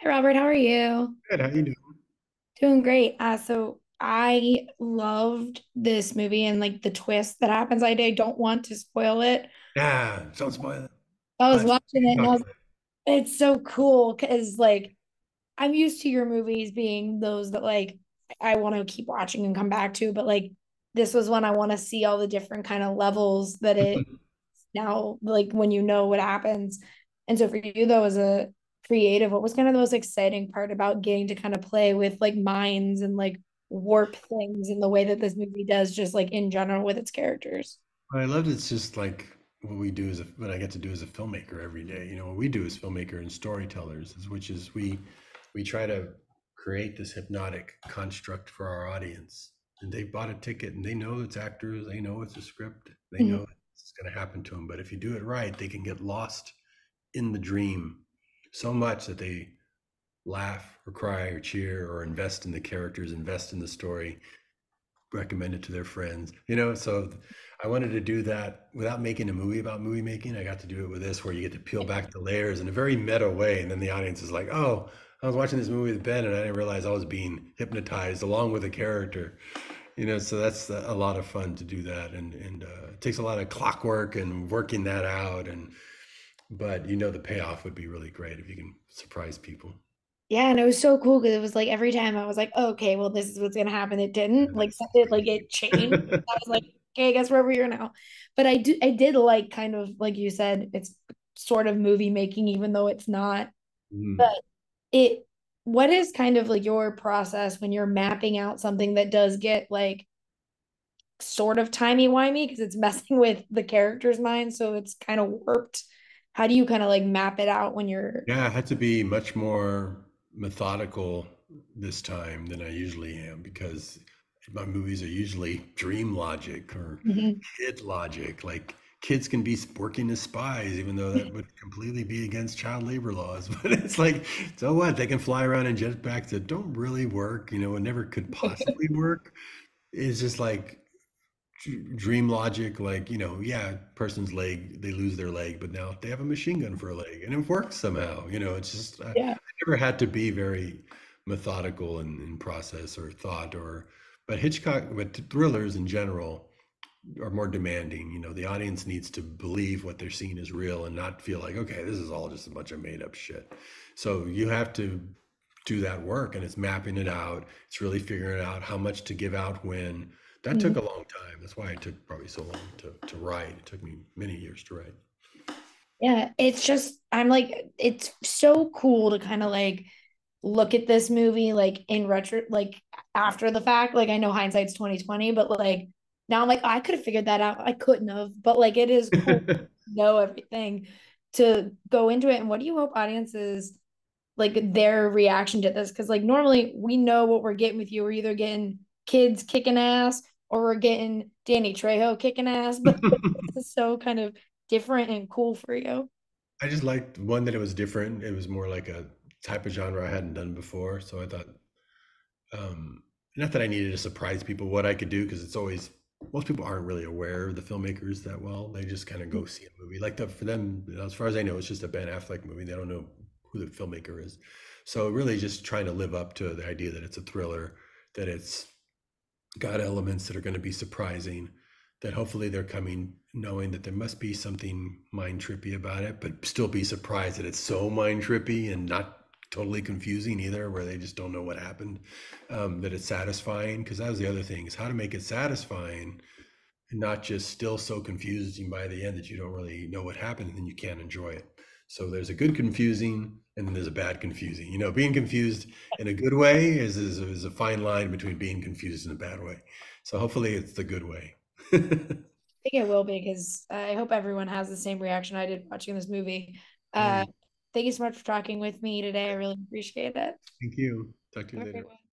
Hi Robert, how are you? Good. How you doing? Doing great. So I loved this movie and like the twist that happens. I don't want to spoil it. Yeah, don't spoil it. I was But watching we it can and talk about it's so cool because like I'm used to your movies being those that like I want to keep watching and come back to, but like this was one I want to see all the different kind of levels that it it. now like when you know what happens. And so for you though as a creative, what was kind of the most exciting part about getting to kind of play with like minds and like warp things in the way that this movie does just like in general with its characters? I loved it's just like what we do what I get to do as a filmmaker every day. What we do as filmmaker and storytellers which is we try to create this hypnotic construct for our audience. And they bought a ticket and they know it's actors, they know it's a script, they Mhm. know it's going to happen to them. But if you do it right, they can get lost in the dream so much that they laugh or cry or cheer or invest in the characters, invest in the story, recommend it to their friends. So I wanted to do that without making a movie about movie making. I got to do it with this, where you get to peel back the layers in a very meta way. And then the audience is like, oh, I was watching this movie with Ben and I didn't realize I was being hypnotized along with a character. So that's a lot of fun to do that. And it takes a lot of clockwork and working that out. But the payoff would be really great if you can surprise people. Yeah, and it was so cool because it was like every time I was like, oh, okay, well, this is what's gonna happen. It didn't like something like it changed. I was like, okay, I guess we're over here now. But I did like kind of like you said, it's sort of movie making, even though it's not. But Mm. it, what is kind of like your process when you're mapping out something that does get like sort of timey-wimey because it's messing with the character's mind, so it's kind of warped. How do you kind of like map it out when you're Yeah, I had to be much more methodical this time than I usually am because my movies are usually dream logic or Mhm. kid logic. Like kids can be working as spies, even though that would completely be against child labor laws. But it's like, so what? They can fly around in jetpacks that don't really work, and never could possibly work. It's just like dream logic, like, yeah, person's leg, they lose their leg, but now they have a machine gun for a leg and it works somehow. It's just I Yeah. never had to be very methodical in process or thought, but thrillers in general are more demanding. The audience needs to believe what they're seeing is real and not feel like, okay, this is all just a bunch of made up shit. So you have to do that work, and it's mapping it out. It's really figuring out how much to give out when. That took a long time. That's why it took probably so long to write. It took me many years to write. Yeah, it's just I'm like it's so cool to kind of like look at this movie like in retro like after the fact. Like I know hindsight's 2020, but like now I'm like, oh, I could have figured that out. I couldn't have, but like it is cool to know everything to go into it. And what do you hope audiences like their reaction to this? Because like normally we know what we're getting with you. We're either getting kids kicking ass or we're getting Danny Trejo kicking ass, but this is so kind of different and cool for you. I just liked one that it was different. It was more like a type of genre I hadn't done before. So I thought, not that I needed to surprise people what I could do, because it's always most people aren't really aware of the filmmakers that well. They just kind of go see a movie. Like for them, as far as I know, it's just a Ben Affleck movie. They don't know who the filmmaker is. So really, just trying to live up to the idea that it's a thriller, that it's got elements that are going to be surprising, that hopefully they're coming knowing that there must be something mind trippy about it, but still be surprised that it's so mind trippy and not totally confusing either, where they just don't know what happened. That it's satisfying, because that was the other thing, is how to make it satisfying and not just still so confusing by the end that you don't really know what happened and then you can't enjoy it. So there's a good confusing and then there's a bad confusing. Being confused in a good way is a fine line between being confused in a bad way. So hopefully it's the good way. I think it will be because I hope everyone has the same reaction I did watching this movie. Yeah, Uh, Thank you so much for talking with me today. I really appreciate it. thank you. Talk to you All later. right.